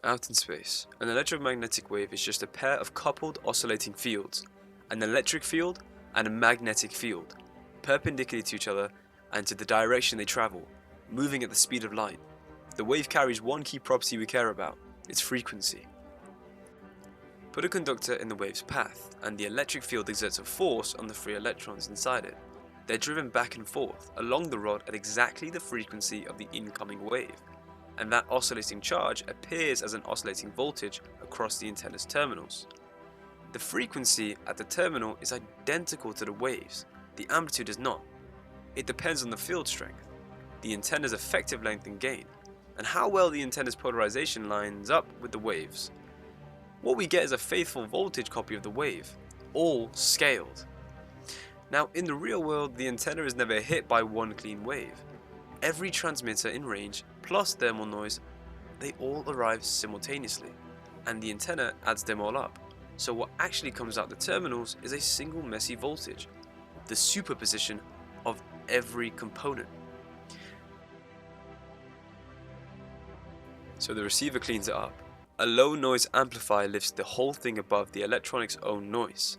Out in space, an electromagnetic wave is just a pair of coupled oscillating fields, an electric field and a magnetic field, perpendicular to each other and to the direction they travel, moving at the speed of light. The wave carries one key property we care about, its frequency. Put a conductor in the wave's path, and the electric field exerts a force on the free electrons inside it. They're driven back and forth along the rod at exactly the frequency of the incoming wave, and that oscillating charge appears as an oscillating voltage across the antenna's terminals. The frequency at the terminal is identical to the waves, the amplitude is not. It depends on the field strength, the antenna's effective length and gain, and how well the antenna's polarization lines up with the waves. What we get is a faithful voltage copy of the wave, all scaled. Now in the real world, the antenna is never hit by one clean wave. Every transmitter in range plus thermal noise, they all arrive simultaneously, and the antenna adds them all up. So what actually comes out the terminals is a single messy voltage, the superposition of every component. So the receiver cleans it up. A low noise amplifier lifts the whole thing above the electronic's own noise,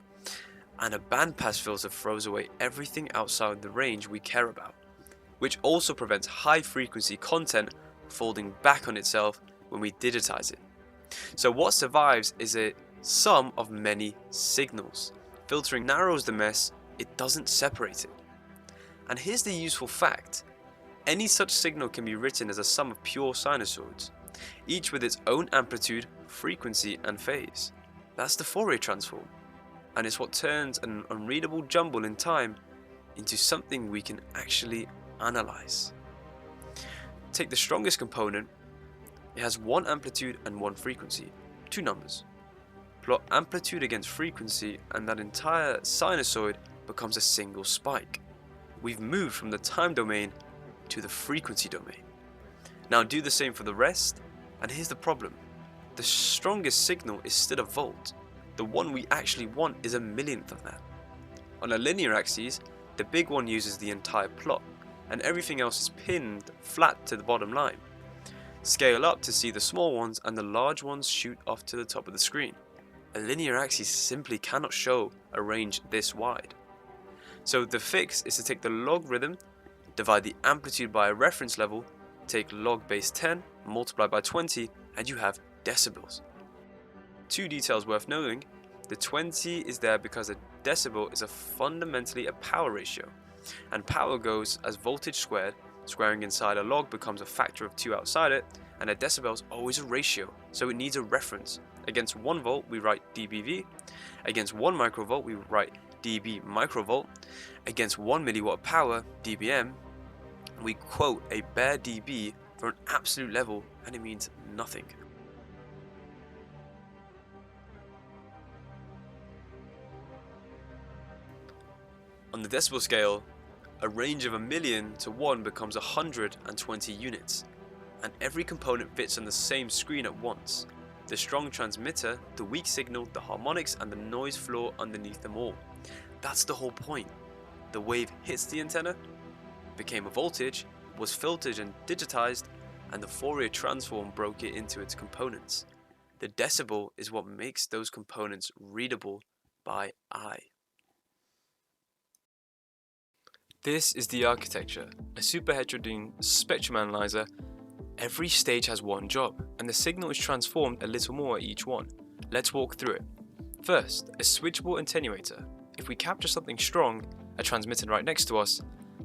and a bandpass filter throws away everything outside the range we care about, which also prevents high frequency content folding back on itself when we digitize it. So what survives is a sum of many signals. Filtering narrows the mess, it doesn't separate it. And here's the useful fact: any such signal can be written as a sum of pure sinusoids, each with its own amplitude, frequency and phase. That's the Fourier transform, and it's what turns an unreadable jumble in time into something we can actually analyze. Take the strongest component. It has one amplitude and one frequency, two numbers. Plot amplitude against frequency and that entire sinusoid becomes a single spike. We've moved from the time domain to the frequency domain. Now do the same for the rest, and here's the problem. The strongest signal is still a volt. The one we actually want is a millionth of that. On a linear axis, the big one uses the entire plot, and everything else is pinned flat to the bottom line. Scale up to see the small ones, and the large ones shoot off to the top of the screen. A linear axis simply cannot show a range this wide. So the fix is to take the logarithm, divide the amplitude by a reference level, take log base 10, multiply by 20, and you have decibels. Two details worth knowing: the 20 is there because a decibel is fundamentally a power ratio, and power goes as voltage squared. Squaring inside a log becomes a factor of 2 outside it, and a decibel is always a ratio, so it needs a reference. Against 1 volt we write dBV, against 1 microvolt we write dB microvolt, against 1 milliwatt of power, dBm, we quote a bare dB for an absolute level, and it means nothing. On the decibel scale, a range of 1,000,000 to 1 becomes 120 units, and every component fits on the same screen at once. The strong transmitter, the weak signal, the harmonics, and the noise floor underneath them all. That's the whole point. The wave hits the antenna, became a voltage, was filtered and digitized, and the Fourier transform broke it into its components. The decibel is what makes those components readable by eye. This is the architecture, a super heterogeneous spectrum analyzer. Every stage has one job, and the signal is transformed a little more at each one. Let's walk through it. First, a switchable attenuator. If we capture something strong, a transmitter right next to us,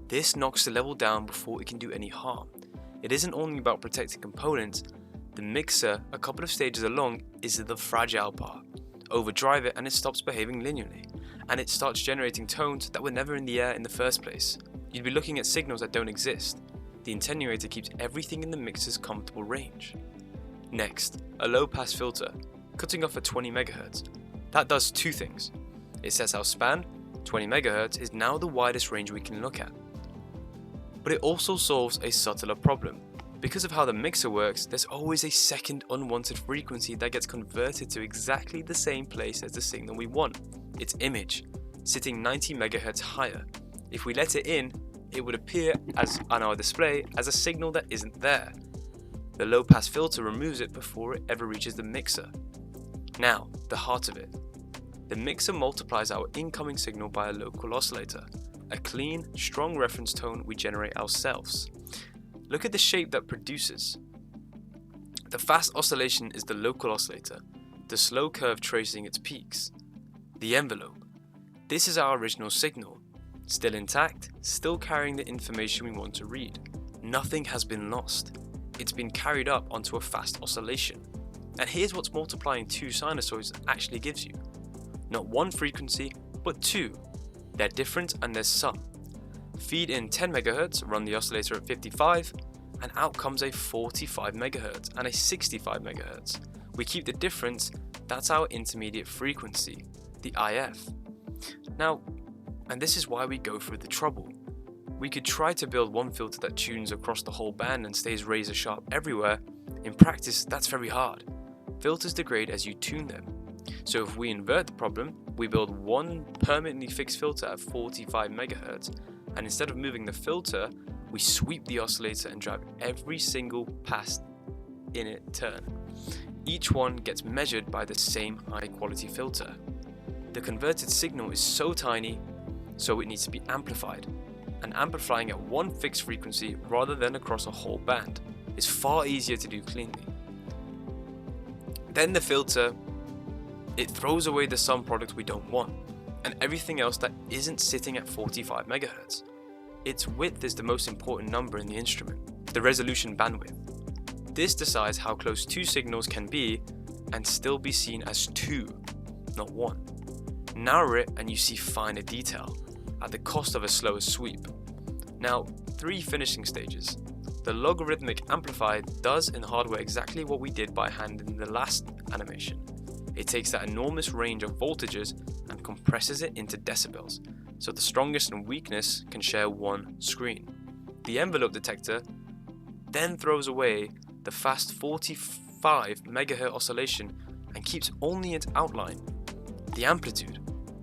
this knocks the level down before it can do any harm. It isn't only about protecting components. The mixer, a couple of stages along, is the fragile part. Overdrive it and it stops behaving linearly, and it starts generating tones that were never in the air in the first place. You'd be looking at signals that don't exist. The attenuator keeps everything in the mixer's comfortable range. Next, a low pass filter, cutting off at 20 MHz. That does two things. It sets our span. 20 MHz is now the widest range we can look at. But it also solves a subtler problem. Because of how the mixer works, there's always a second unwanted frequency that gets converted to exactly the same place as the signal we want, its image, sitting 90 MHz higher. If we let it in, it would appear on our display as a signal that isn't there. The low pass filter removes it before it ever reaches the mixer. Now, the heart of it. The mixer multiplies our incoming signal by a local oscillator, a clean, strong reference tone we generate ourselves. Look at the shape that produces. The fast oscillation is the local oscillator, the slow curve tracing its peaks. The envelope. This is our original signal. Still intact, still carrying the information we want to read. Nothing has been lost. It's been carried up onto a fast oscillation. And here's what multiplying two sinusoids actually gives you. Not one frequency, but two. They're different and there's sum. Feed in 10 MHz, run the oscillator at 55, and out comes a 45 MHz and a 65 MHz. We keep the difference, that's our intermediate frequency, the IF. Now, and this is why we go through the trouble. We could try to build one filter that tunes across the whole band and stays razor sharp everywhere. In practice, that's very hard. Filters degrade as you tune them. So if we invert the problem, we build one permanently fixed filter at 45 MHz, and instead of moving the filter, we sweep the oscillator and drive every single pass in it turn. Each one gets measured by the same high quality filter. The converted signal is so tiny, so it needs to be amplified. And amplifying at one fixed frequency rather than across a whole band is far easier to do cleanly. Then the filter, it throws away the sum product we don't want, and everything else that isn't sitting at 45 MHz. Its width is the most important number in the instrument, the resolution bandwidth. This decides how close two signals can be and still be seen as two, not one. Narrow it and you see finer detail, at the cost of a slower sweep. Now, 3 finishing stages. The logarithmic amplifier does in hardware exactly what we did by hand in the last animation. It takes that enormous range of voltages and compresses it into decibels, so the strongest and weakness can share one screen. The envelope detector then throws away the fast 45 MHz oscillation and keeps only its outline, the amplitude.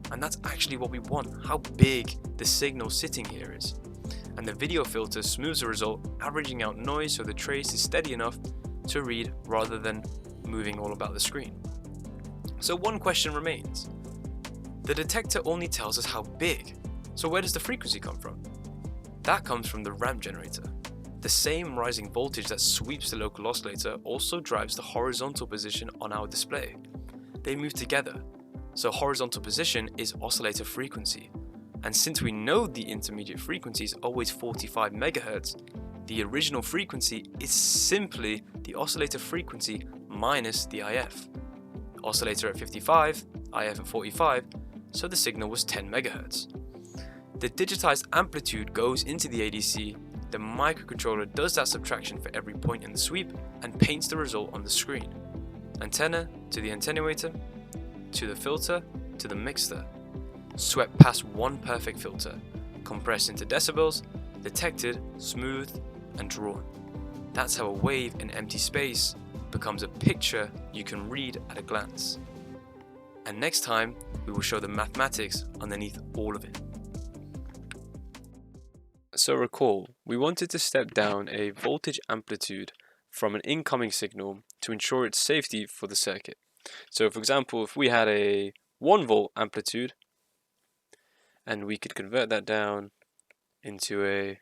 And that's actually what we want, how big the signal sitting here is. And the video filter smooths the result, averaging out noise so the trace is steady enough to read rather than moving all about the screen. So one question remains. The detector only tells us how big, so where does the frequency come from? That comes from the ramp generator. The same rising voltage that sweeps the local oscillator also drives the horizontal position on our display. They move together, so horizontal position is oscillator frequency. And since we know the intermediate frequency is always 45 MHz, the original frequency is simply the oscillator frequency minus the IF. Oscillator at 55, IF at 45, so the signal was 10 MHz. The digitized amplitude goes into the ADC, the microcontroller does that subtraction for every point in the sweep and paints the result on the screen. Antenna to the attenuator, to the filter, to the mixer. Swept past one perfect filter, compressed into decibels, detected, smoothed, and drawn. That's how a wave in empty space becomes a picture you can read at a glance. And next time, we will show the mathematics underneath all of it. So recall, we wanted to step down a voltage amplitude from an incoming signal to ensure its safety for the circuit. So for example, if we had a 1 volt amplitude, and we could convert that down into a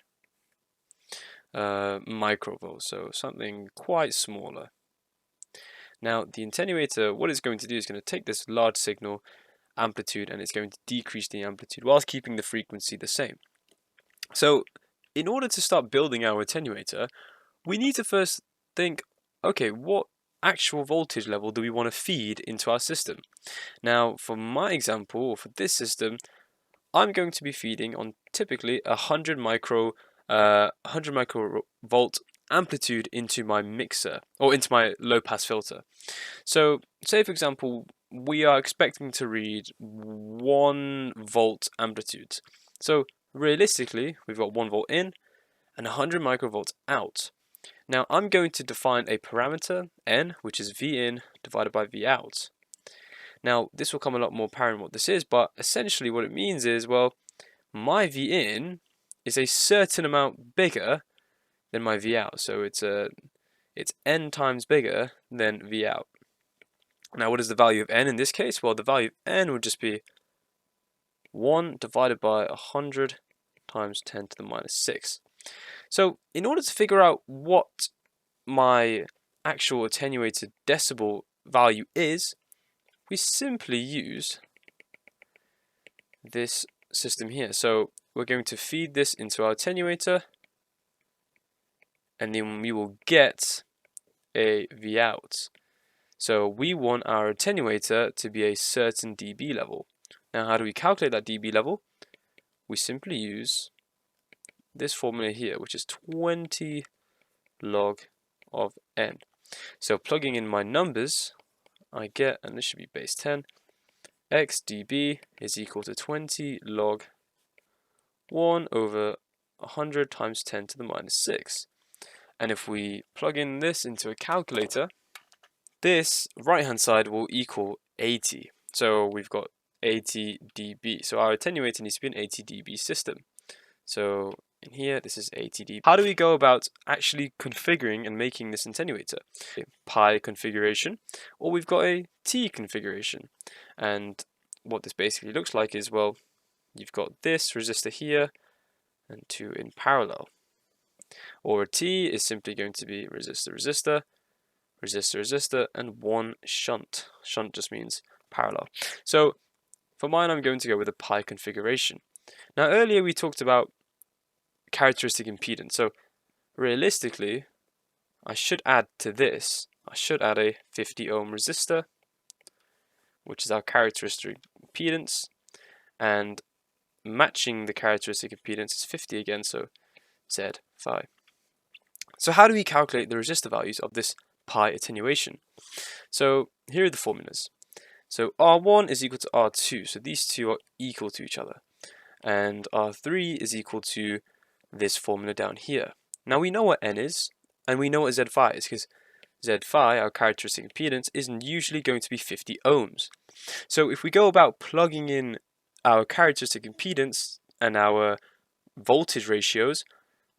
microvolt, so something quite smaller. Now the attenuator, what it's going to do is going to take this large signal amplitude and it's going to decrease the amplitude whilst keeping the frequency the same. So in order to start building our attenuator, we need to first think, okay, what actual voltage level do we want to feed into our system? Now for my example, or for this system, I'm going to be feeding on typically 100 microvolt amplitude into my mixer, or into my low pass filter. So say for example, we are expecting to read 1 volt amplitudes. So realistically, we've got 1 volt in and 100 microvolts out. Now I'm going to define a parameter, n, which is V in divided by V out. Now this will come a lot more apparent what this is, but essentially what it means is, well, my V in is a certain amount bigger than my V out. So it's it's n times bigger than V out. Now what is the value of n in this case? Well, the value of n would just be 1 divided by 100 times 10 to the minus 6. So in order to figure out what my actual attenuated decibel value is, we simply use this system here. So we're going to feed this into our attenuator, and then we will get a V out. So we want our attenuator to be a certain dB level. Now how do we calculate that dB level? We simply use this formula here, which is 20 log of n. So plugging in my numbers, I get, and this should be base 10, x dB is equal to 20 log 1 over 100 times 10 to the minus 6. And if we plug in this into a calculator, this right hand side will equal 80. So we've got 80 dB. So our attenuator needs to be an 80 dB system. So in here, this is 80 dB. How do we go about actually configuring and making this attenuator? Pi configuration, or we've got a T configuration. And what this basically looks like is, well, you've got this resistor here and two in parallel. Or a T is simply going to be resistor, resistor, resistor, resistor, and one shunt. Shunt just means parallel. So for mine, I'm going to go with a pi configuration. Now earlier we talked about characteristic impedance. So realistically, I should add to this, I should add a 50 ohm resistor, which is our characteristic impedance, and matching the characteristic impedance is 50 again, so Z phi. So how do we calculate the resistor values of this pi attenuation? So here are the formulas. So R1 is equal to R2, so these two are equal to each other. And R3 is equal to this formula down here. Now we know what N is, and we know what Z phi is, because Z phi, our characteristic impedance, is usually going to be 50 ohms. So if we go about plugging in our characteristic impedance and our voltage ratios,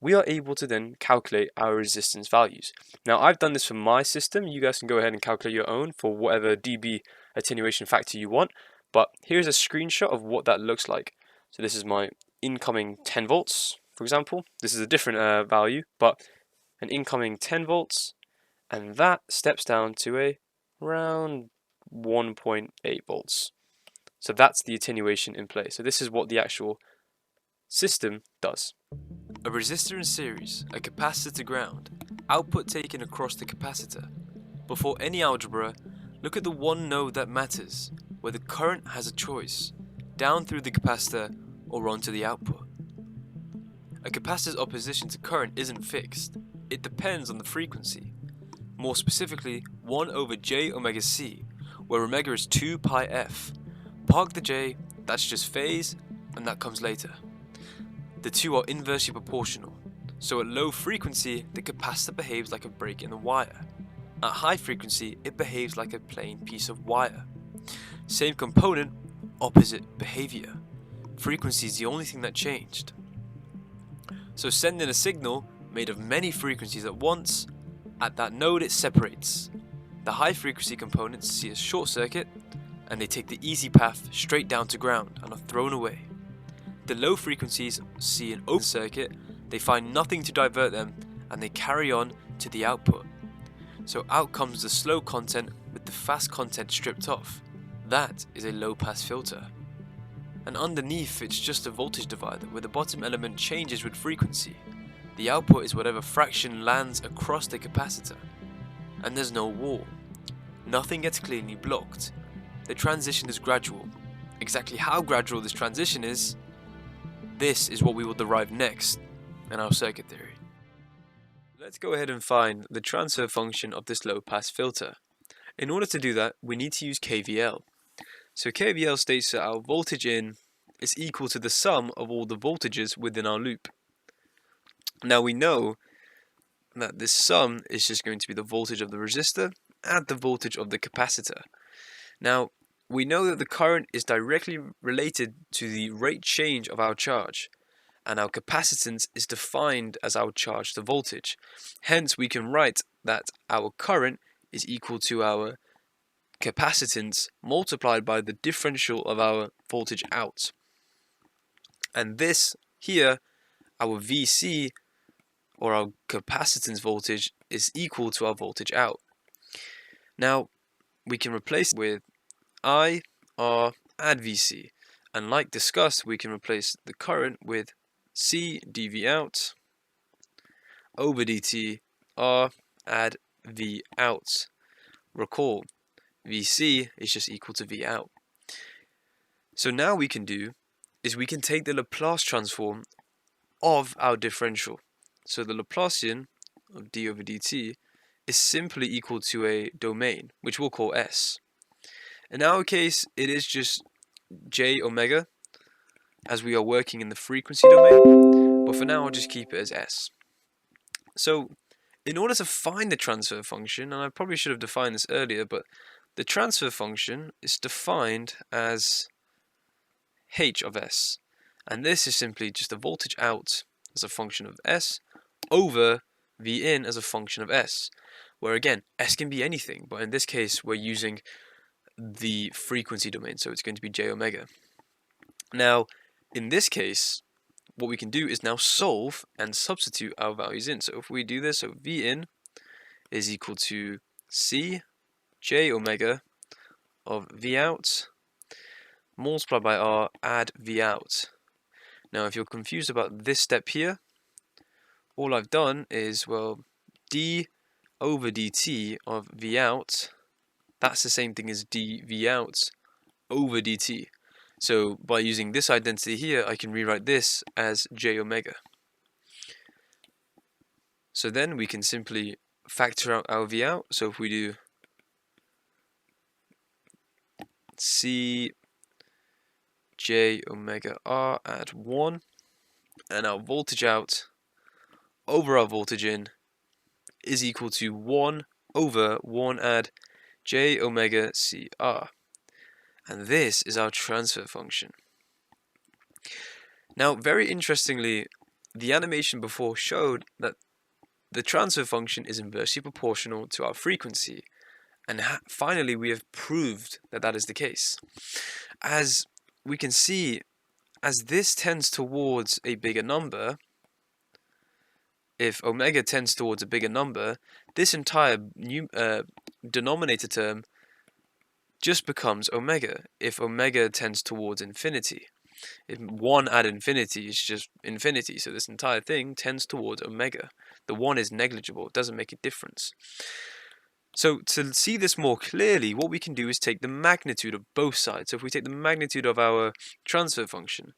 we are able to then calculate our resistance values. Now I've done this for my system. You guys can go ahead and calculate your own for whatever dB attenuation factor you want, but here's a screenshot of what that looks like. So this is my incoming 10 volts, for example. This is a different value, but an incoming 10 volts, and that steps down to around 1.8 volts. So that's the attenuation in place. So this is what the actual system does. A resistor in series, a capacitor to ground, output taken across the capacitor. Before any algebra, look at the one node that matters, where the current has a choice, down through the capacitor or onto the output. A capacitor's opposition to current isn't fixed, it depends on the frequency. More specifically, 1 over j omega c, where omega is 2 pi f. Park the j, that's just phase, and that comes later. The two are inversely proportional, so at low frequency, the capacitor behaves like a break in the wire. At high frequency, it behaves like a plain piece of wire. Same component, opposite behavior. Frequency is the only thing that changed. So send in a signal made of many frequencies at once. At that node, it separates. The high frequency components see a short circuit, and they take the easy path straight down to ground and are thrown away. The low frequencies see an open circuit, they find nothing to divert them, and they carry on to the output. So out comes the slow content with the fast content stripped off. That is a low pass filter. And underneath, it's just a voltage divider where the bottom element changes with frequency. The output is whatever fraction lands across the capacitor. And there's no wall. Nothing gets cleanly blocked. The transition is gradual. Exactly how gradual this transition is, this is what we will derive next in our circuit theory. Let's go ahead and find the transfer function of this low pass filter. In order to do that, we need to use KVL. So KVL states that our voltage in is equal to the sum of all the voltages within our loop. Now we know that this sum is just going to be the voltage of the resistor and the voltage of the capacitor. Now we know that the current is directly related to the rate change of our charge, and our capacitance is defined as our charge to voltage. Hence we can write that our current is equal to our capacitance multiplied by the differential of our voltage out. And this here, our VC, or our capacitance voltage, is equal to our voltage out. Now, we can replace it with I, R, add VC. And like discussed, we can replace the current with C dV out over dt, R, add V out. Recall, VC is just equal to V out. So now we can do is we can take the Laplace transform of our differential. So the Laplacian of d over dt is simply equal to a domain, which we'll call S. In our case, it is just j omega, as we are working in the frequency domain, but for now I'll just keep it as S. So in order to find the transfer function, and I probably should have defined this earlier, but the transfer function is defined as h of S, and this is simply just the voltage out as a function of S over V in as a function of S, where again S can be anything, but in this case we're using the frequency domain, so it's going to be j omega. Now in this case, what we can do is now solve and substitute our values in. So if we do this, so V in is equal to C j omega of V out multiplied by R, add V out. Now if you're confused about this step here, all I've done is, well, d over dt of V out, that's the same thing as dV out over dt. So by using this identity here, I can rewrite this as j omega. So then we can simply factor out our V out. So if we do C j omega R at 1, and our voltage out over our voltage in is equal to 1 over 1 add j omega CR. And this is our transfer function. Now, very interestingly, the animation before showed that the transfer function is inversely proportional to our frequency. And finally, we have proved that that is the case. As we can see, as this tends towards a bigger number, if omega tends towards a bigger number, this entire denominator term just becomes omega if omega tends towards infinity. If 1 add infinity is just infinity, so this entire thing tends towards omega. The 1 is negligible, it doesn't make a difference. So to see this more clearly, what we can do is take the magnitude of both sides. So if we take the magnitude of our transfer function,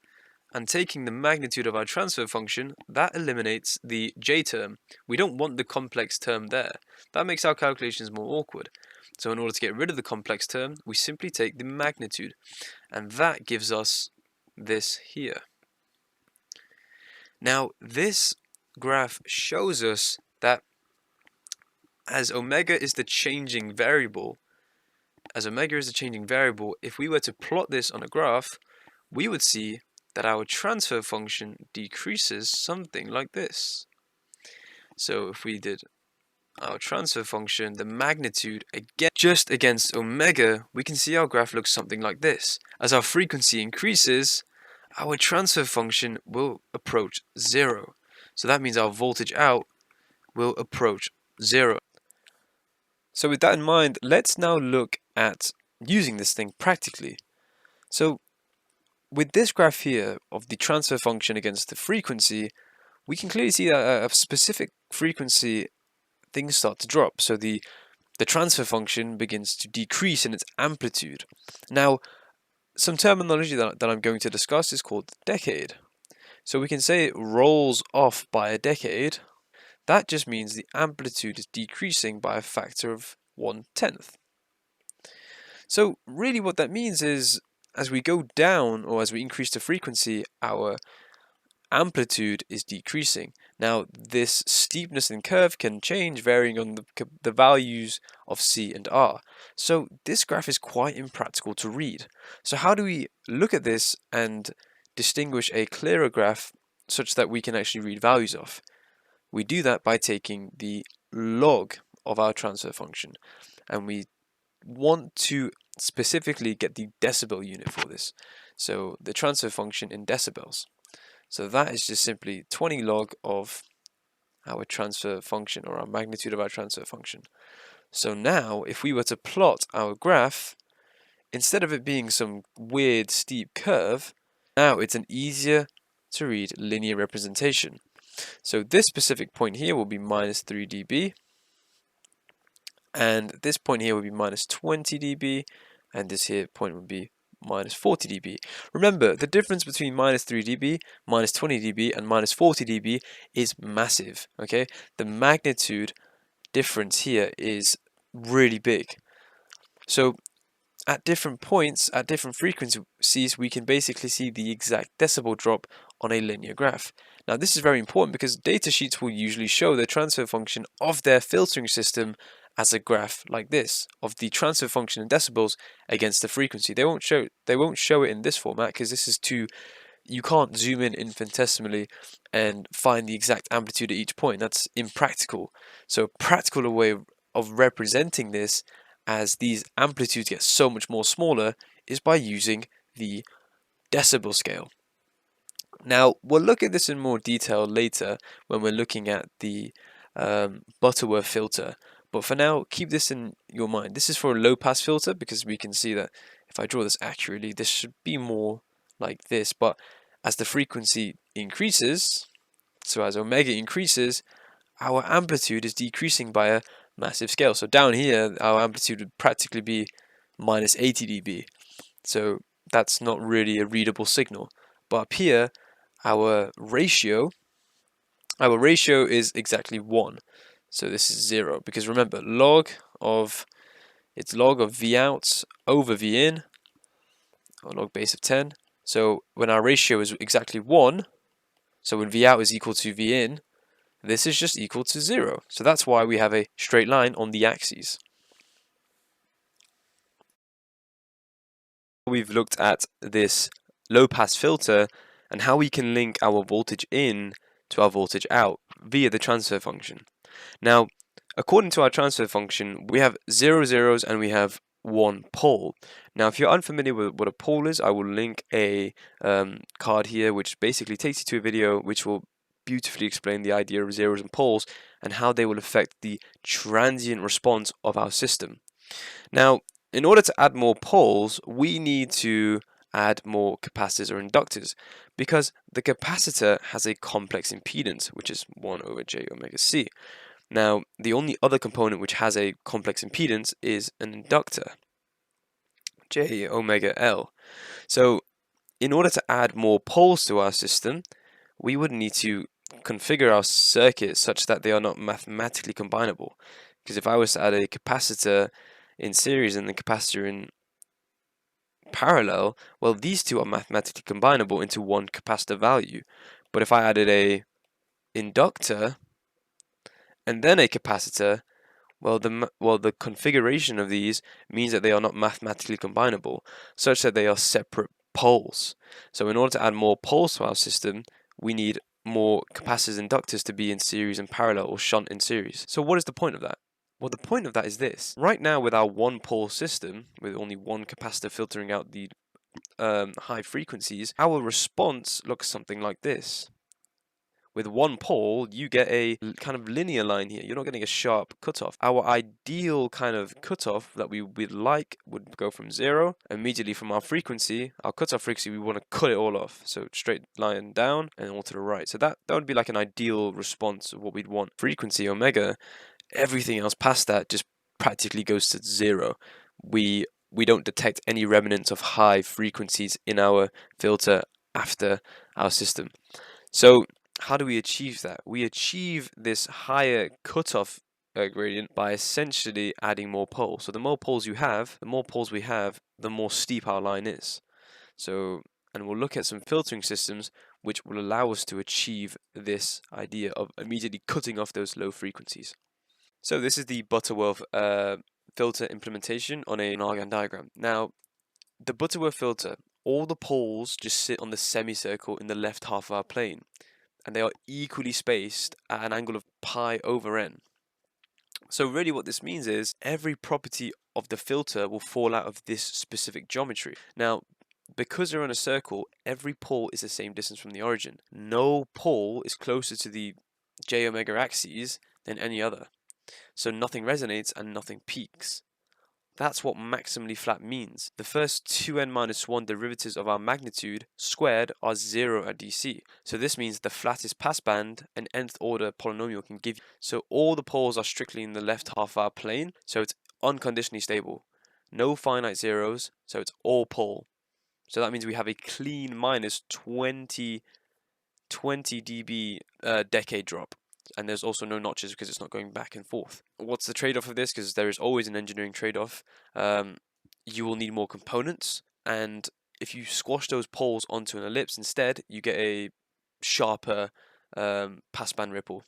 and taking the magnitude of our transfer function, that eliminates the j term. We don't want the complex term there. That makes our calculations more awkward. So in order to get rid of the complex term, we simply take the magnitude, and that gives us this here. Now this graph shows us that as omega is the changing variable, if we were to plot this on a graph, we would see that our transfer function decreases something like this. So if we did our transfer function, the magnitude again just against omega, we can see our graph looks something like this. As our frequency increases, our transfer function will approach 0. So that means our voltage out will approach 0. So with that in mind, let's now look at using this thing practically. So with this graph here of the transfer function against the frequency, we can clearly see that at a specific frequency things start to drop. So the transfer function begins to decrease in its amplitude. Now, some terminology that I'm going to discuss is called decade. So we can say it rolls off by a decade. That just means the amplitude is decreasing by a factor of 1/10. So really what that means is, as we go down, or as we increase the frequency, our amplitude is decreasing. Now this steepness in curve can change varying on the values of C and R. So this graph is quite impractical to read. So how do we look at this and distinguish a clearer graph such that we can actually read values of? We do that by taking the log of our transfer function, and we want to specifically get the decibel unit for this. So the transfer function in decibels. So that is just simply 20 log of our transfer function, or our magnitude of our transfer function. So now if we were to plot our graph, instead of it being some weird steep curve, now it's an easier to read linear representation. So this specific point here will be minus 3 dB, and this point here will be minus 20 dB, and this here point would be minus 40 dB. Remember, the difference between minus 3 dB, minus 20 dB, and minus 40 dB is massive, okay? The magnitude difference here is really big. So at different points, at different frequencies, we can basically see the exact decibel drop on a linear graph. Now this is very important because datasheets will usually show the transfer function of their filtering system as a graph like this, of the transfer function in decibels against the frequency. They won't show it in this format because this is too, you can't zoom in infinitesimally and find the exact amplitude at each point. That's impractical. So a practical way of representing this as these amplitudes get so much more smaller is by using the decibel scale. Now we'll look at this in more detail later when we're looking at the Butterworth filter, but for now keep this in your mind. This is for a low pass filter because we can see that if I draw this accurately, this should be more like this, but as the frequency increases, so as omega increases, our amplitude is decreasing by a massive scale. So down here, our amplitude would practically be minus 80 dB. So that's not really a readable signal. But up here, our ratio is exactly 1. So this is 0. Because remember, it's log of V out over V in, or log base of 10. So when our ratio is exactly 1, so when V out is equal to V in, this is just equal to 0. So that's why we have a straight line on the axes. We've looked at this low pass filter and how we can link our voltage in to our voltage out via the transfer function. Now, according to our transfer function, we have 0 zeros and we have 1 pole. Now, if you're unfamiliar with what a pole is, I will link a card here which basically takes you to a video which will beautifully explain the idea of zeros and poles and how they will affect the transient response of our system. Now, in order to add more poles, we need to add more capacitors or inductors because the capacitor has a complex impedance, which is 1 over j omega c. Now, the only other component which has a complex impedance is an inductor, j omega l. So, in order to add more poles to our system, we would need to configure our circuit such that they are not mathematically combinable. Because if I was to add a capacitor in series and the capacitor in parallel, well, these two are mathematically combinable into one capacitor value. But if I added a inductor and then a capacitor, well, the configuration of these means that they are not mathematically combinable, such that they are separate poles. So in order to add more poles to our system, we need more capacitors and inductors to be in series and parallel, or shunt in series. So what is the point of that? Well, the point of that is this. Right now, with our one-pole system, with only one capacitor filtering out the high frequencies, our response looks something like this. With one pole, you get a kind of linear line here. You're not getting a sharp cutoff. Our ideal kind of cutoff that we would like would go from 0. Immediately from our frequency, our cutoff frequency, we want to cut it all off. So straight line down and all to the right. So that would be like an ideal response of what we'd want. Frequency omega, everything else past that just practically goes to 0. We don't detect any remnants of high frequencies in our filter after our system. So how do we achieve that? We achieve this higher cutoff gradient by essentially adding more poles. So the more poles we have, the more steep our line is. So, and we'll look at some filtering systems which will allow us to achieve this idea of immediately cutting off those low frequencies. So this is the Butterworth filter implementation on an argon diagram. Now, the Butterworth filter, all the poles just sit on the semicircle in the left half of our plane, and they are equally spaced at an angle of pi over n. So really what this means is every property of the filter will fall out of this specific geometry. Now, because they're on a circle, every pole is the same distance from the origin. No pole is closer to the j omega axes than any other. So nothing resonates and nothing peaks. That's what maximally flat means. The first 2n-1 derivatives of our magnitude squared are 0 at DC. So this means the flattest passband an nth order polynomial can give you. So all the poles are strictly in the left half of our plane, so it's unconditionally stable. No finite zeros, so it's all pole. So that means we have a clean minus 20 dB decade drop. And there's also no notches because it's not going back and forth. What's the trade-off of this? Because there is always an engineering trade-off. You will need more components, and if you squash those poles onto an ellipse instead, you get a sharper passband ripple.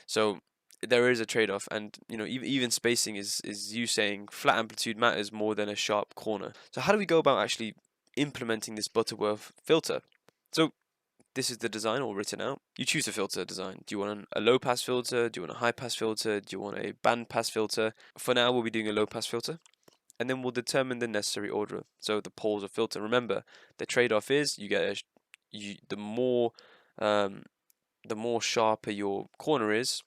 So there is a trade-off, and even spacing is you saying flat amplitude matters more than a sharp corner. So how do we go about actually implementing this Butterworth filter? So this is the design all written out. You choose a filter design. Do you want a low pass filter? Do you want a high pass filter? Do you want a band pass filter? For now, we'll be doing a low pass filter, and then we'll determine the necessary order. So the poles of filter. Remember, the trade-off is you get the more sharper your corner is,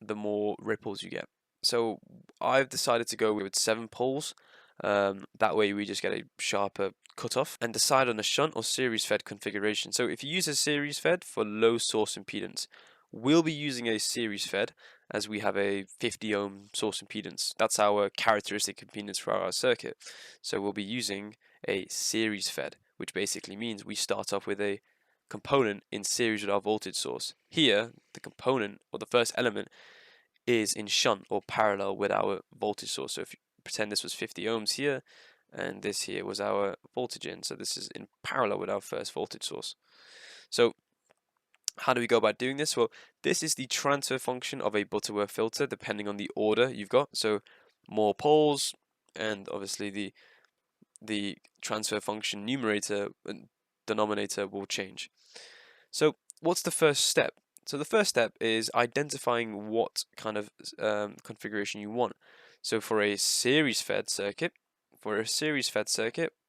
the more ripples you get. So I've decided to go with 7 poles. That way we just get a sharper cutoff, and decide on a shunt or series fed configuration. So if you use a series fed for low source impedance, we'll be using a series fed as we have a 50 ohm source impedance. That's our characteristic impedance for our circuit. So we'll be using a series fed, which basically means we start off with a component in series with our voltage source. Here, the component or the first element is in shunt or parallel with our voltage source. So if you pretend this was 50 ohms here, and this here was our voltage in, so this is in parallel with our first voltage source. So how do we go about doing this? Well, this is the transfer function of a Butterworth filter depending on the order you've got. So more poles, and obviously the transfer function numerator and denominator will change. So what's the first step? So the first step is identifying what kind of configuration you want. So for a series fed circuit,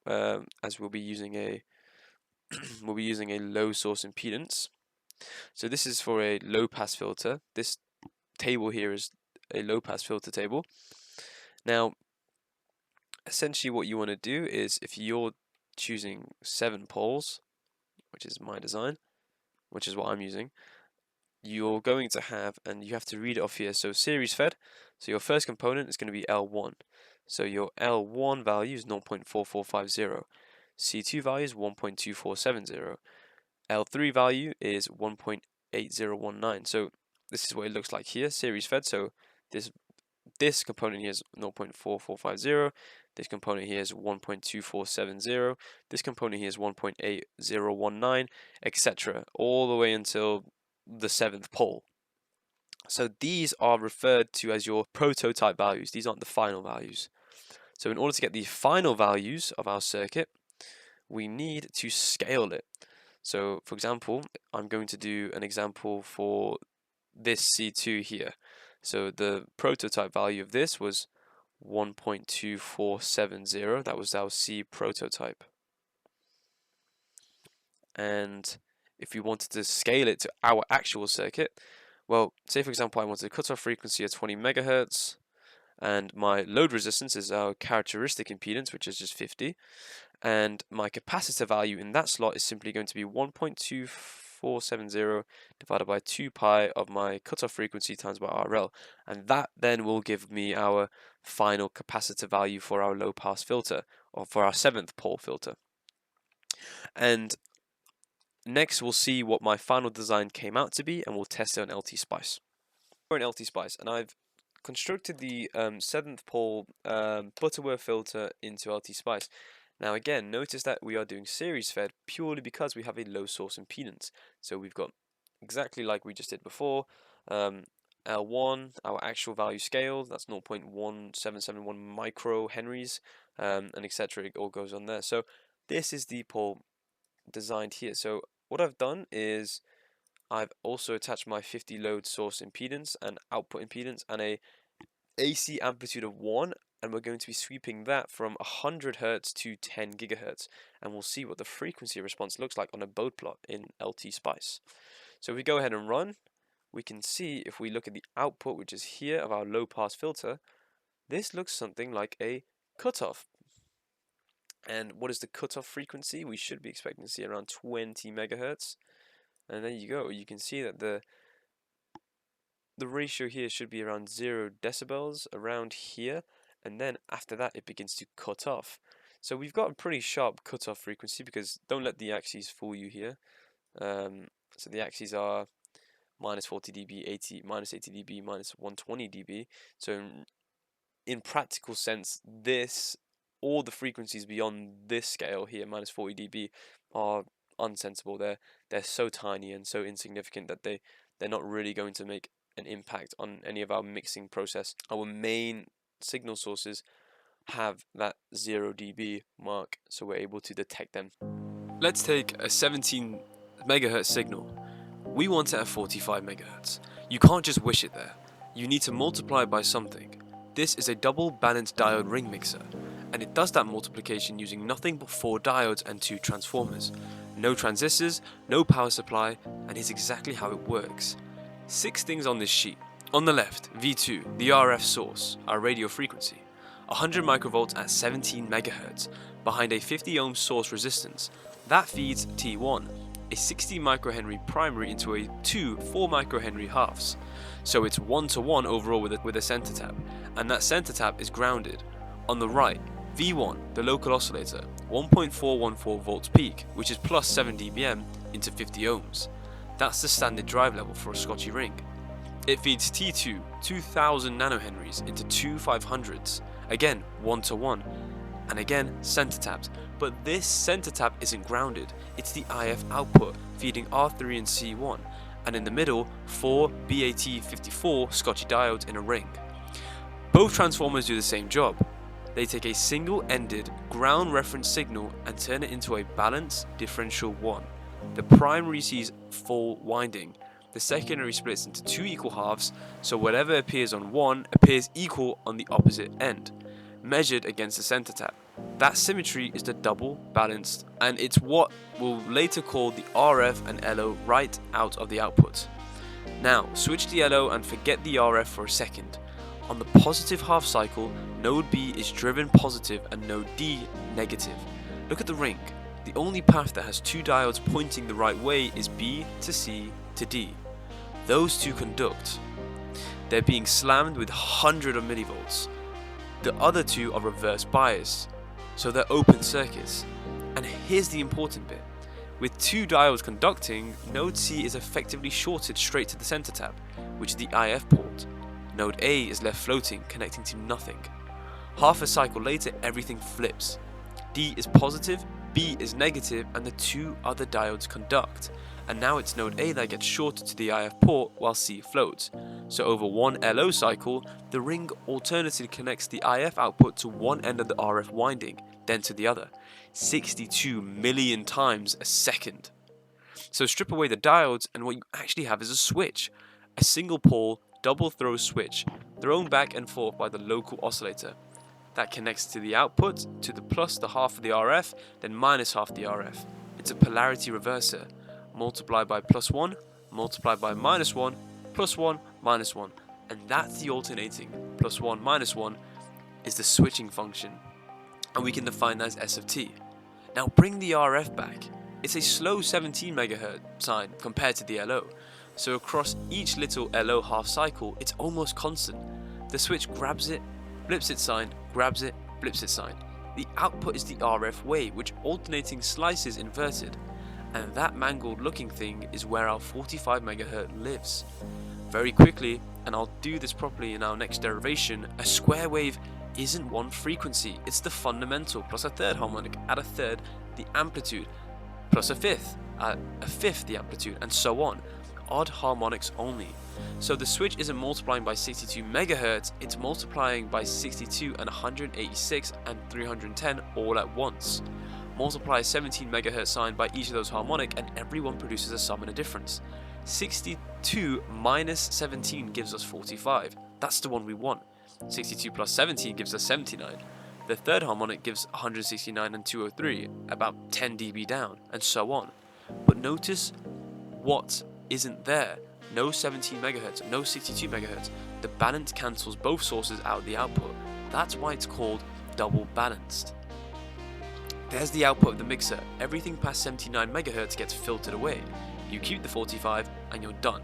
as we'll be using a low source impedance. So this is for a low pass filter. This table here is a low pass filter table. Now, essentially what you want to do is, if you're choosing 7 poles, which is my design, which is what I'm using, you're going to have, and you have to read it off here, so series fed, so your first component is going to be L1. So your L1 value is 0.4450, C2 value is 1.2470, L3 value is 1.8019. So this is what it looks like here, series fed. So this component here is 0.4450, this component here is 1.2470, this component here is 1.8019, etc., all the way until the 7th pole. So these are referred to as your prototype values. These aren't the final values. So in order to get the final values of our circuit, we need to scale it. So for example, I'm going to do an example for this C2 here. So the prototype value of this was 1.2470. That was our C prototype. And if we wanted to scale it to our actual circuit, well, say for example I wanted a cutoff frequency of 20 megahertz, and my load resistance is our characteristic impedance, which is just 50, and my capacitor value in that slot is simply going to be 1.2470 divided by 2 pi of my cutoff frequency times by RL, and that then will give me our final capacitor value for our low pass filter, or for our 7th pole filter. And next we'll see what my final design came out to be, and we'll test it on LT Spice. We're in LT Spice, and I've constructed the 7th pole Butterworth filter into LT Spice. Now again, notice that we are doing series fed purely because we have a low source impedance. So we've got, exactly like we just did before, L1, our actual value scale, that's 0.1771 micro henries, and etc. It all goes on there. So this is the pole designed here. So what I've done is I've also attached my 50 load source impedance and output impedance, and a AC amplitude of 1, and we're going to be sweeping that from 100 Hz to 10 GHz, and we'll see what the frequency response looks like on a bode plot in LT Spice. So if we go ahead and run, we can see if we look at the output, which is here, of our low pass filter, this looks something like a cutoff. And what is the cutoff frequency? We should be expecting to see around 20 megahertz. And there you go. You can see that the ratio here should be around 0 decibels around here, and then after that it begins to cut off. So we've got a pretty sharp cutoff frequency, because don't let the axes fool you here. So the axes are minus 40 dB, 80, minus 80 dB, minus 120 dB. So in practical sense, all the frequencies beyond this scale here, minus 40 dB, are unsensible. They're so tiny and so insignificant that they're not really going to make an impact on any of our mixing process. Our main signal sources have that 0 dB mark, so we're able to detect them. Let's take a 17 megahertz signal. We want it at 45 megahertz. You can't just wish it there. You need to multiply it by something. This is a double balanced diode ring mixer, and it does that multiplication using nothing but 4 diodes and 2 transformers. No transistors, no power supply, and here's exactly how it works. 6 things on this sheet. On the left, V2, the RF source, our radio frequency. 100 microvolts at 17 megahertz, behind a 50 ohm source resistance. That feeds T1, a 60 microhenry primary into a 2 4 microhenry halves. So it's 1-to-1 overall with a center tap, and that center tap is grounded. On the right, V1, the local oscillator, 1.414 volts peak, which is plus 7 dBm into 50 ohms. That's the standard drive level for a Scotchy ring. It feeds T2, 2000 nanohenries into 2 500s, again 1-to-1, and again center tapped, but this center tap isn't grounded. It's the IF output feeding R3 and C1, and in the middle 4 BAT54 Scotchy diodes in a ring. Both transformers do the same job. They take a single-ended ground reference signal and turn it into a balanced differential 1. The primary sees full winding. The secondary splits into 2 equal halves, so whatever appears on one appears equal on the opposite end, measured against the center tap. That symmetry is the double balanced, and it's what we'll later call the RF and LO right out of the output. Now, switch the LO and forget the RF for a second. On the positive half cycle, node B is driven positive and node D negative. Look at the ring. The only path that has 2 diodes pointing the right way is B to C to D. Those 2 conduct. They're being slammed with 100 of millivolts. The other 2 are reverse biased, so they're open circuits. And here's the important bit. With 2 diodes conducting, node C is effectively shorted straight to the center tap, which is the IF port. Node A is left floating, connecting to nothing. Half a cycle later, everything flips. D is positive, B is negative, and the 2 other diodes conduct. And now it's node A that gets shorted to the IF port while C floats. So over one LO cycle, the ring alternately connects the IF output to one end of the RF winding, then to the other, 62 million times a second. So strip away the diodes and what you actually have is a switch, a single pole double throw switch, thrown back and forth by the local oscillator. That connects to the output, to the plus the half of the RF, then minus half the RF. It's a polarity reverser. Multiply by +1, multiply by -1, +1, -1, and that's the alternating. +1, -1 is the switching function, and we can define that as S of t. Now bring the RF back. It's a slow 17 MHz sine compared to the LO, so across each little LO half cycle, it's almost constant. The switch grabs it, blips its sign, grabs it, blips its sign. The output is the RF wave, which alternating slices inverted. And that mangled looking thing is where our 45 MHz lives. Very quickly, and I'll do this properly in our next derivation, a square wave isn't one frequency, it's the fundamental plus a third harmonic at a third the amplitude, plus a fifth at a fifth the amplitude, and so on. Odd harmonics only. So the switch isn't multiplying by 62 MHz, it's multiplying by 62 and 186 and 310 all at once. Multiply 17 MHz sine by each of those harmonic and everyone produces a sum and a difference. 62 minus 17 gives us 45. That's the one we want. 62 plus 17 gives us 79. The third harmonic gives 169 and 203, about 10 dB down, and so on. But notice what isn't there. No 17 MHz, no 62 MHz. The balance cancels both sources out of the output. That's why it's called double balanced. There's the output of the mixer. Everything past 79 MHz gets filtered away. You keep the 45 and you're done.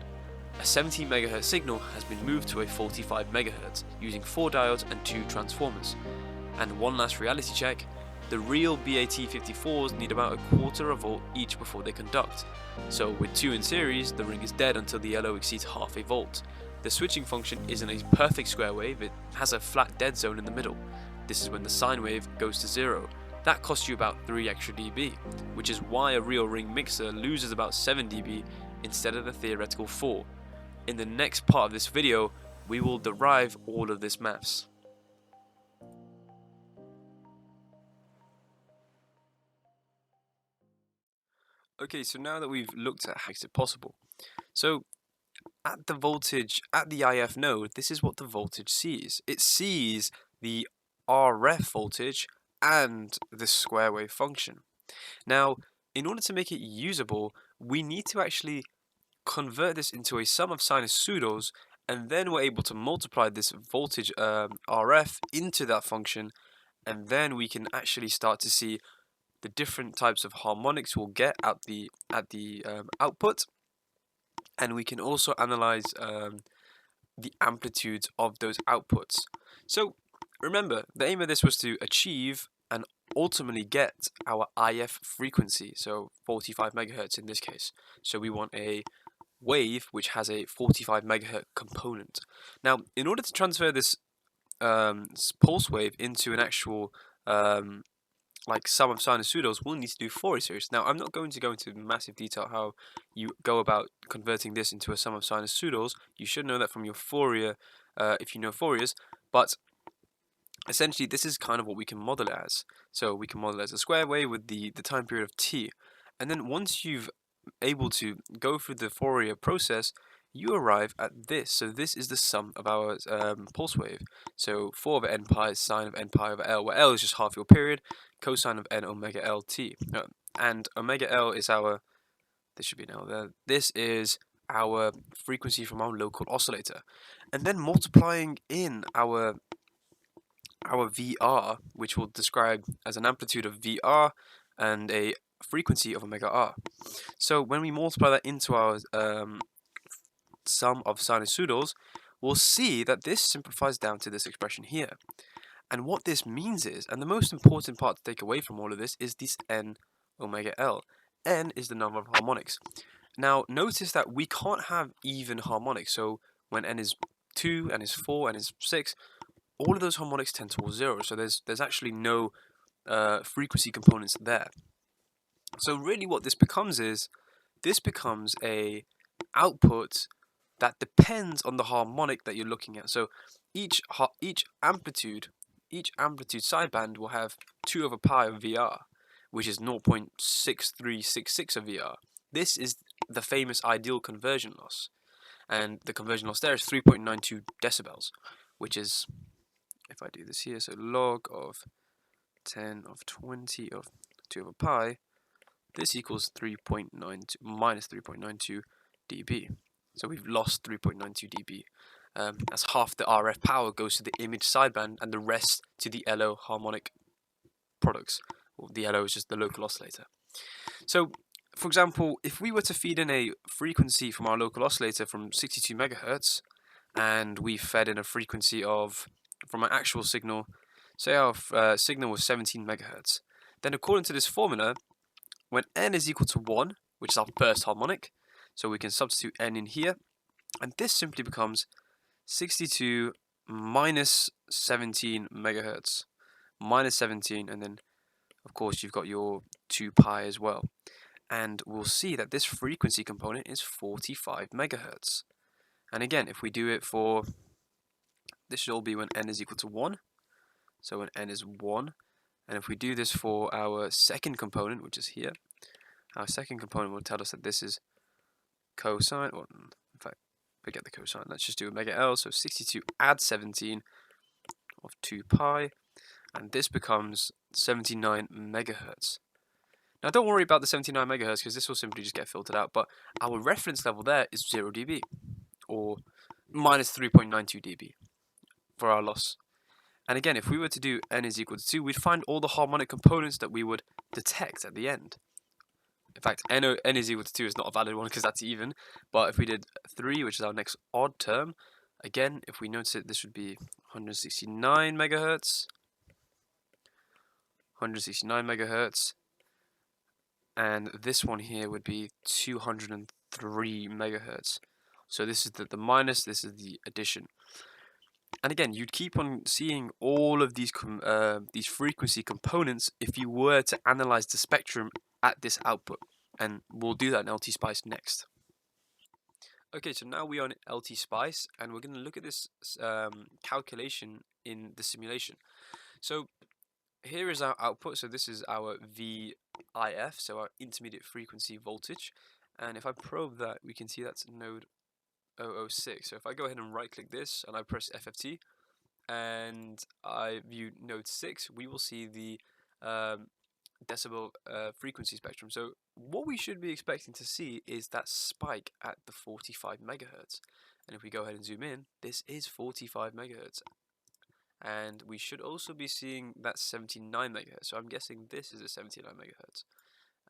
A 17 MHz signal has been moved to a 45 MHz using 4 diodes and 2 transformers. And one last reality check, the real BAT54s need about 1/4 volt each before they conduct. So with 2 in series, the ring is dead until the LO exceeds half a volt. The switching function isn't a perfect square wave, it has a flat dead zone in the middle. This is when the sine wave goes to 0. That costs you about 3 extra dB, which is why a real ring mixer loses about 7 dB instead of the theoretical 4. In the next part of this video, we will derive all of this maths. Okay, so now that we've looked at how it's possible, so at the voltage, at the IF node, this is what the voltage sees. It sees the RF voltage and the square wave function. Now, in order to make it usable, we need to actually convert this into a sum of sinusoidals, and then we're able to multiply this voltage RF into that function, and then we can actually start to see the different types of harmonics we'll get at the output, and we can also analyze the amplitudes of those outputs. So remember, the aim of this was to achieve and ultimately get our IF frequency, so 45 megahertz in this case. So we want a wave which has a 45 megahertz component. Now, in order to transfer this pulse wave into an actual like sum of sinusoidals, we'll need to do Fourier series. Now, I'm not going to go into massive detail how you go about converting this into a sum of sinusoidals. You should know that from your Fourier, if you know Fouriers, but essentially this is kind of what we can model it as. So we can model it as a square wave with the time period of t. And then once you've able to go through the Fourier process, you arrive at this. So this is the sum of our pulse wave. So 4 over n pi is sine of n pi over L, where L is just half your period, cosine of n omega LT. And omega L is our, this should be an L there, this is our frequency from our local oscillator. And then multiplying in our VR, which we'll describe as an amplitude of VR and a frequency of omega R. So when we multiply that into our sum of sinusoidals, we'll see that this simplifies down to this expression here. And what this means is, and the most important part to take away from all of this, is this n omega L. N is the number of harmonics. Now notice that we can't have even harmonics, so when n is 2, n is 4, n is 6, all of those harmonics tend towards 0, so there's actually no frequency components there. So really what this becomes is, this becomes a output that depends on the harmonic that you're looking at. So each amplitude sideband will have 2 over pi of VR, which is 0.6366 of VR. This is the famous ideal conversion loss. And the conversion loss there is 3.92 decibels, which is, if I do this here, so log of 10 of 20 of 2 over pi, this equals 3.92 minus 3.92 dB. So we've lost 3.92 dB. As half the RF power goes to the image sideband and the rest to the LO harmonic products. Well, the LO is just the local oscillator. So, for example, if we were to feed in a frequency from our local oscillator from 62 megahertz, and we fed in a frequency of, from an actual signal, say our signal was 17 megahertz, then according to this formula, when n is equal to 1, which is our first harmonic, so we can substitute n in here, and this simply becomes 62 minus 17 megahertz, minus 17, and then of course you've got your 2 pi as well. And we'll see that this frequency component is 45 megahertz. And again, if we do it for, this should all be when n is equal to 1, so when n is 1, and if we do this for our second component, which is here, our second component will tell us that this is cosine, or in fact, forget the cosine, let's just do omega L, so 62 add 17, of 2 pi, and this becomes 79 megahertz. Now don't worry about the 79 megahertz because this will simply just get filtered out, but our reference level there is 0 dB, or minus 3.92 dB for our loss. And again, if we were to do n is equal to 2, we'd find all the harmonic components that we would detect at the end. In fact, n is equal to 2 is not a valid one because that's even, but if we did 3, which is our next odd term, again, if we notice it, this would be 169 megahertz, 169 megahertz, and this one here would be 203 megahertz. So this is the minus, this is the addition. And again, you'd keep on seeing all of these frequency components if you were to analyze the spectrum at this output. And we'll do that in LT-Spice next. Okay, so now we are in LT-Spice, and we're going to look at this calculation in the simulation. So here is our output. So this is our VIF, so our intermediate frequency voltage. And if I probe that, we can see that's node 006. So if I go ahead and right click this and I press FFT and I view node 6, we will see the decibel frequency spectrum. So what we should be expecting to see is that spike at the 45 megahertz. And if we go ahead and zoom in, this is 45 megahertz. And we should also be seeing that 79 megahertz. So I'm guessing this is a 79 megahertz.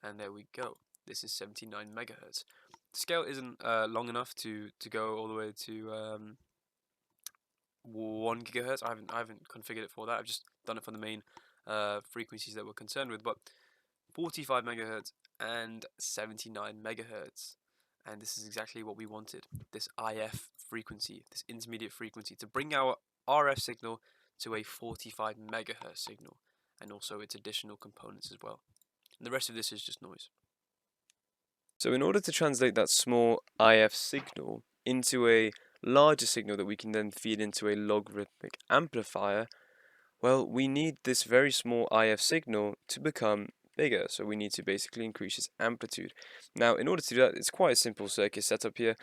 And there we go. This is 79 megahertz. The scale isn't long enough to go all the way to 1 gigahertz. I haven't configured it for that. I've just done it for the main frequencies that we're concerned with. But 45 megahertz and 79 megahertz, and this is exactly what we wanted. This IF frequency, this intermediate frequency, to bring our RF signal to a 45 megahertz signal, and also its additional components as well. And the rest of this is just noise. So in order to translate that small IF signal into a larger signal that we can then feed into a logarithmic amplifier, well, we need this very small IF signal to become bigger, so we need to basically increase its amplitude. Now, in order to do that, it's quite a simple circuit setup here,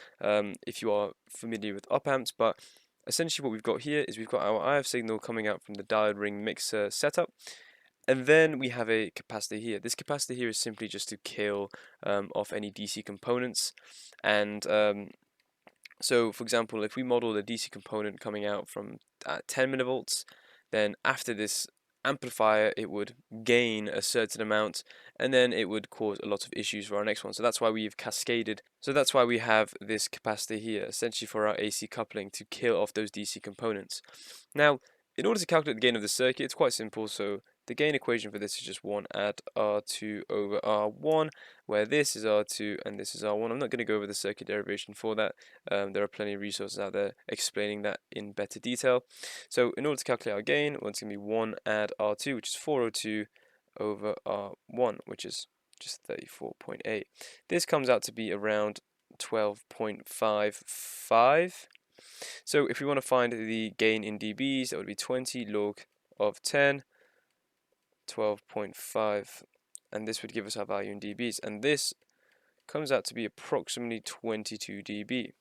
if you are familiar with op-amps, but essentially what we've got here is we've got our IF signal coming out from the diode ring mixer setup, and then we have a capacitor here. This capacitor here is simply just to kill off any DC components. And so, for example, if we model the DC component coming out from 10 millivolts, then after this amplifier, it would gain a certain amount, and then it would cause a lot of issues for our next one. So that's why we've cascaded. So that's why we have this capacitor here, essentially for our AC coupling to kill off those DC components. Now, in order to calculate the gain of the circuit, it's quite simple. So the gain equation for this is just 1 add R2 over R1, where this is R2 and this is R1. I'm not going to go over the circuit derivation for that. There are plenty of resources out there explaining that in better detail. So in order to calculate our gain, well, it's going to be 1 add R2, which is 402 over R1, which is just 34.8. This comes out to be around 12.55. So if we want to find the gain in dBs, that would be 20 log of 10, 12.5, and this would give us our value in dBs, and this comes out to be approximately 22 dB.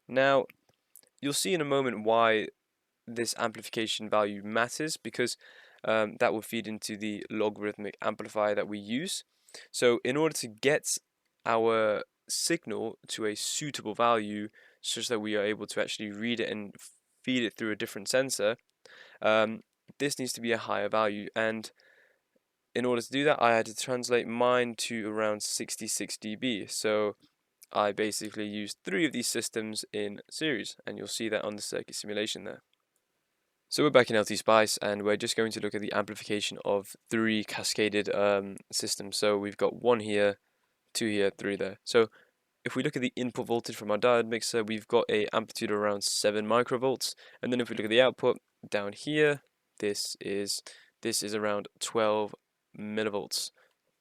Now, you'll see in a moment why this amplification value matters, because that will feed into the logarithmic amplifier that we use. So in order to get our signal to a suitable value such that we are able to actually read it and feed it through a different sensor, this needs to be a higher value, and in order to do that, I had to translate mine to around 66 dB. So I basically used 3 of these systems in series, and you'll see that on the circuit simulation there. So we're back in LT-Spice, and we're just going to look at the amplification of 3 cascaded systems. So we've got 1 here, 2 here, 3 there. So if we look at the input voltage from our diode mixer, we've got a amplitude of around 7 microvolts. And then if we look at the output down here, this is around 12 millivolts.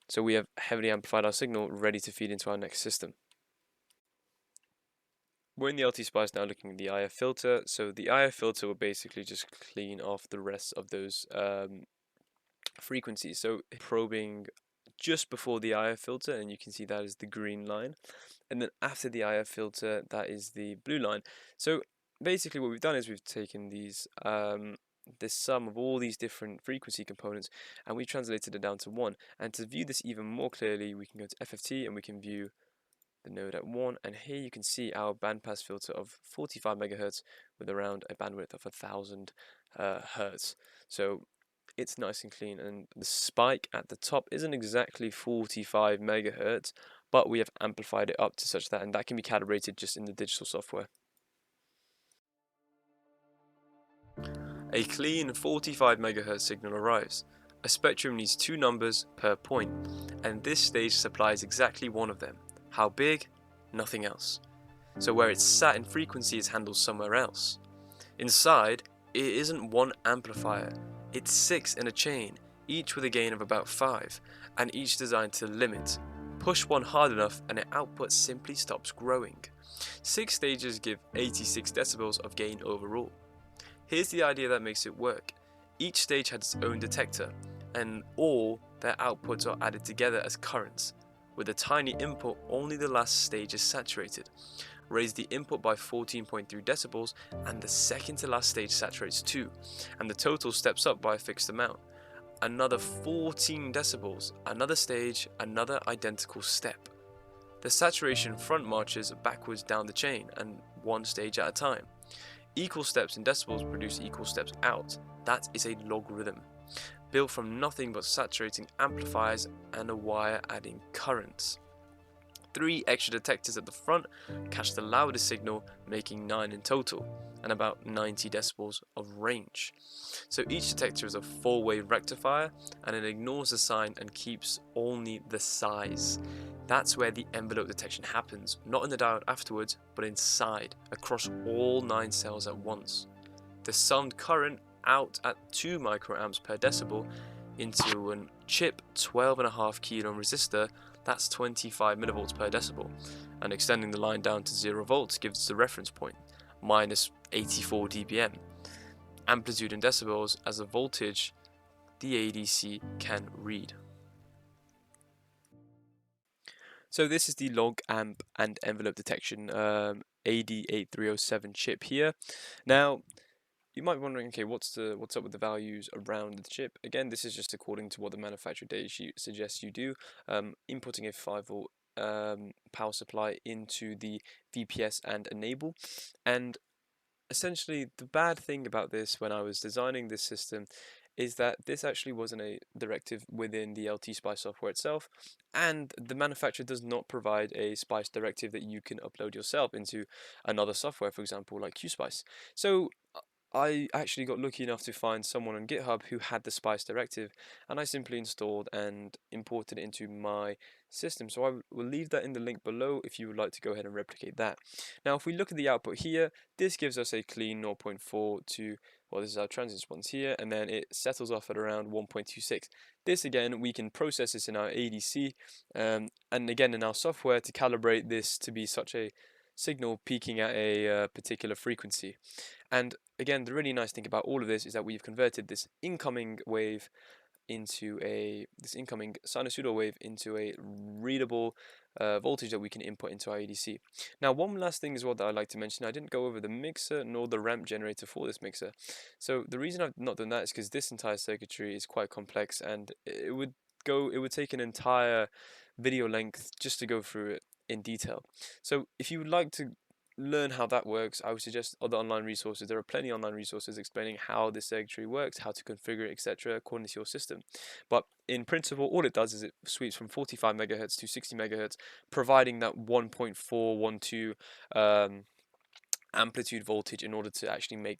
So we have heavily amplified our signal, ready to feed into our next system. We're in the LT-Spice now looking at the IF filter. So the IF filter will basically just clean off the rest of those frequencies. So probing just before the IF filter, and you can see that is the green line. And then after the IF filter, that is the blue line. So basically what we've done is we've taken these this sum of all these different frequency components, and we translated it down to 1. And to view this even more clearly, we can go to FFT and we can view the node at 1, and here you can see our bandpass filter of 45 megahertz with around a bandwidth of 1000 hertz. So it's nice and clean, and the spike at the top isn't exactly 45 megahertz, but we have amplified it up to such that, and that can be calibrated just in the digital software. A clean 45 MHz signal arrives. A spectrum needs 2 numbers per point, and this stage supplies exactly one of them. How big? Nothing else. So where it's sat in frequency is handled somewhere else. Inside, it isn't one amplifier, it's 6 in a chain, each with a gain of about 5, and each designed to limit. Push one hard enough and the output simply stops growing. 6 stages give 86 decibels of gain overall. Here's the idea that makes it work. Each stage has its own detector, and all their outputs are added together as currents. With a tiny input, only the last stage is saturated. Raise the input by 14.3 decibels, and the second to last stage saturates too, and the total steps up by a fixed amount. Another 14 decibels, another stage, another identical step. The saturation front marches backwards down the chain, and one stage at a time. Equal steps in decibels produce equal steps out. That is a logarithm, built from nothing but saturating amplifiers and a wire adding currents. 3 extra detectors at the front catch the loudest signal, making 9 in total, and about 90 decibels of range. So each detector is a 4-wave rectifier, and it ignores the sign and keeps only the size. That's where the envelope detection happens, not in the diode afterwards, but inside, across all 9 cells at once. The summed current out at 2 microamps per decibel into a chip 12.5 kilo ohm resistor, that's 25 millivolts per decibel, and extending the line down to 0 volts gives us the reference point, minus 84 dBm. Amplitude in decibels as a voltage the ADC can read. So this is the log amp and envelope detection AD8307 chip here. Now, you might be wondering, okay, what's up with the values around the chip? Again, this is just according to what the manufacturer data sheet suggests you do. Inputting a 5-volt power supply into the VPS and enable, and essentially the bad thing about this when I was designing this system is that this actually wasn't a directive within the LT Spice software itself, and the manufacturer does not provide a Spice directive that you can upload yourself into another software, for example, like QSpice. So I actually got lucky enough to find someone on GitHub who had the Spice directive, and I simply installed and imported it into my system. So I will leave that in the link below if you would like to go ahead and replicate that. Now, if we look at the output here, this gives us a clean 0.4 to, well, this is our transient response here, and then it settles off at around 1.26. This again, we can process this in our ADC, and again in our software to calibrate this to be such a signal peaking at a particular frequency. And again, the really nice thing about all of this is that we've converted this incoming wave into this incoming sinusoidal wave into a readable voltage that we can input into our ADC. Now, one last thing as well that I'd like to mention, I didn't go over the mixer nor the ramp generator for this mixer. So the reason I've not done that is because this entire circuitry is quite complex, and it would take an entire video length just to go through it in detail. So if you would like to learn how that works, I would suggest other online resources. There are plenty of online resources explaining how this circuitry works, how to configure it, etc., according to your system. But in principle, all it does is it sweeps from 45 megahertz to 60 megahertz, providing that 1.412 amplitude voltage in order to actually make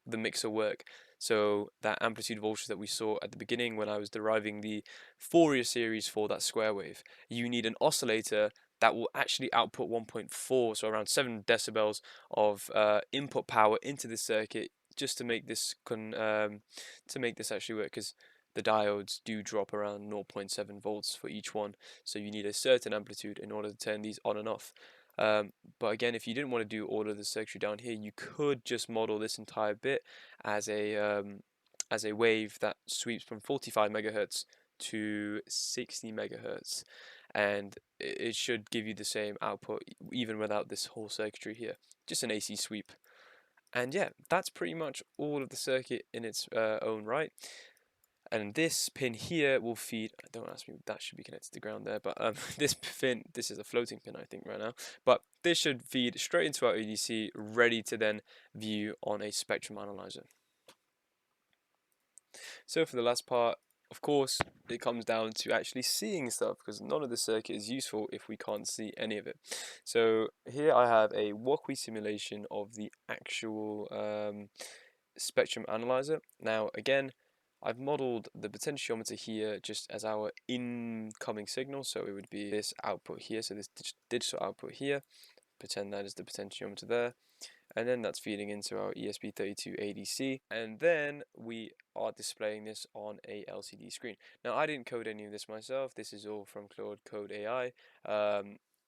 the mixer work. So that amplitude voltage that we saw at the beginning when I was deriving the Fourier series for that square wave, you need an oscillator that will actually output 1.4, so around 7 decibels of input power into the circuit, just to make this actually work, because the diodes do drop around 0.7 volts for each one, so you need a certain amplitude in order to turn these on and off. But again, if you didn't want to do all of the circuitry down here, you could just model this entire bit as a wave that sweeps from 45 megahertz to 60 megahertz, and it should give you the same output even without this whole circuitry here. Just an AC sweep. And yeah, that's pretty much all of the circuit in its own right. And this pin here will feed, don't ask me, that should be connected to ground there, but this pin, this is a floating pin I think right now, but this should feed straight into our ADC, ready to then view on a spectrum analyzer. So for the last part, of course, it comes down to actually seeing stuff, because none of the circuit is useful if we can't see any of it. So here I have a Wokwi simulation of the actual spectrum analyzer. Now again, I've modeled the potentiometer here just as our incoming signal, so it would be this output here, so this digital output here, pretend that is the potentiometer there, and then that's feeding into our ESP32 ADC, and then we are displaying this on a LCD screen. Now I didn't code any of this myself, this is all from Claude Code AI,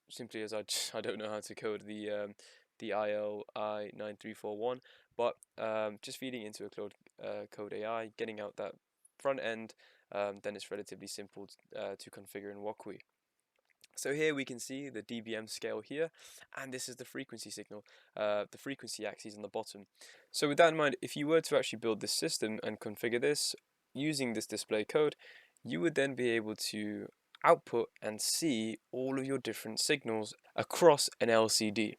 simply as I don't know how to code the ILI9341, but just feeding into a Claude Code AI, getting out that front end, then it's relatively simple to configure in Wokwi. So here we can see the dBm scale here, and this is the frequency signal, the frequency axis on the bottom. So with that in mind, if you were to actually build this system and configure this using this display code, you would then be able to output and see all of your different signals across an LCD.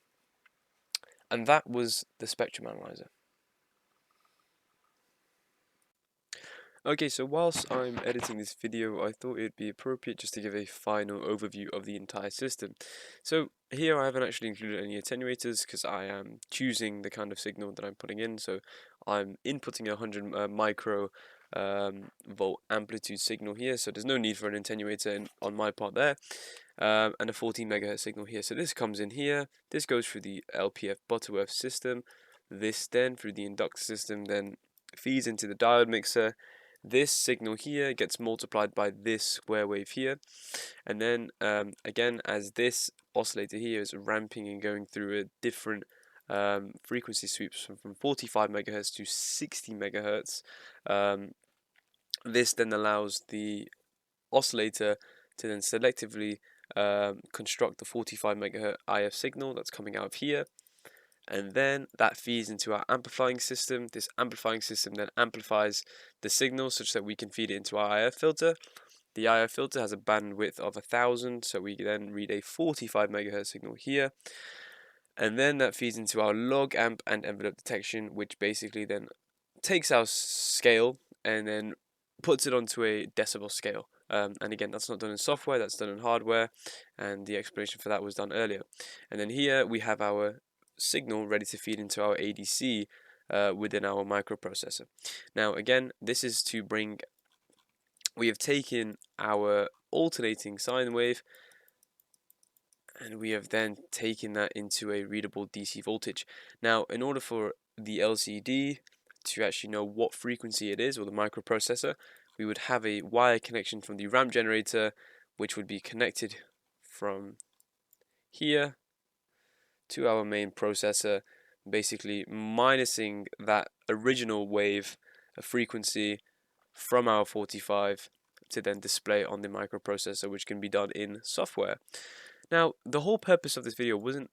And that was the spectrum analyzer. Okay, so whilst I'm editing this video, I thought it'd be appropriate just to give a final overview of the entire system. So here I haven't actually included any attenuators because I am choosing the kind of signal that I'm putting in. So I'm inputting a 100 micro volt amplitude signal here, so there's no need for an attenuator on my part there. And a 14 megahertz signal here. So this comes in here, this goes through the LPF Butterworth system, this then through the inductor system then feeds into the diode mixer. This signal here gets multiplied by this square wave here, and then again, as this oscillator here is ramping and going through a different frequency sweeps from 45 megahertz to 60 megahertz, this then allows the oscillator to then selectively construct the 45 megahertz IF signal that's coming out of here, and then that feeds into our amplifying system. This amplifying system then amplifies the signal such that we can feed it into our IF filter. The IF filter has a bandwidth of 1000, so we then read a 45 megahertz signal here, and then that feeds into our log amp and envelope detection, which basically then takes our scale and then puts it onto a decibel scale. And again, that's not done in software, that's done in hardware, and the explanation for that was done earlier. And then here we have our signal ready to feed into our ADC within our microprocessor. Now again, this is to bring, we have taken our alternating sine wave and we have then taken that into a readable DC voltage. Now in order for the LCD to actually know what frequency it is, or the microprocessor, we would have a wire connection from the ramp generator, which would be connected from here to our main processor, basically minusing that original wave of frequency from our 45 to then display on the microprocessor, which can be done in software. Now, the whole purpose of this video wasn't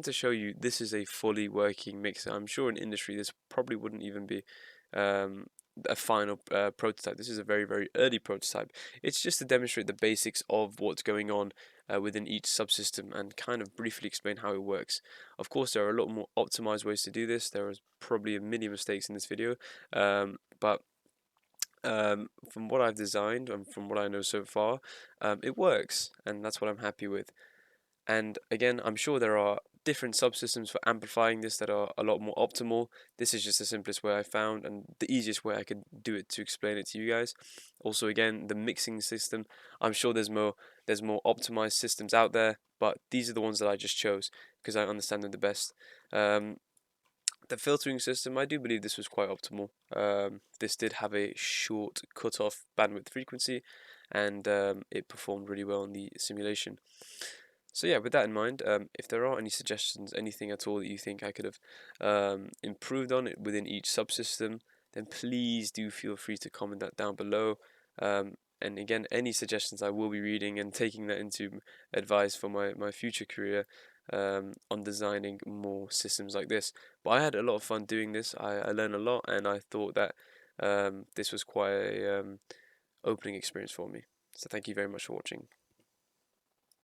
to show you this is a fully working mixer. I'm sure in industry this probably wouldn't even be a final prototype. This is a very, very early prototype. It's just to demonstrate the basics of what's going on within each subsystem and kind of briefly explain how it works. Of course, there are a lot more optimized ways to do this. There is probably a million mistakes in this video, but from what I've designed and from what I know so far, it works, and that's what I'm happy with. And again, I'm sure there are different subsystems for amplifying this that are a lot more optimal. This is just the simplest way I found and the easiest way I could do it to explain it to you guys. Also, again, the mixing system, I'm sure there's more optimized systems out there, but these are the ones that I just chose because I understand them the best. The filtering system, I do believe this was quite optimal. This did have a short cutoff bandwidth frequency, and it performed really well in the simulation. So yeah, with that in mind, if there are any suggestions, anything at all that you think I could have improved on it within each subsystem, then please do feel free to comment that down below. And again, any suggestions I will be reading and taking that into advice for my future career. on designing more systems like this. But I had a lot of fun doing this. I learned a lot, and I thought that this was quite a opening experience for me. So thank you very much for watching.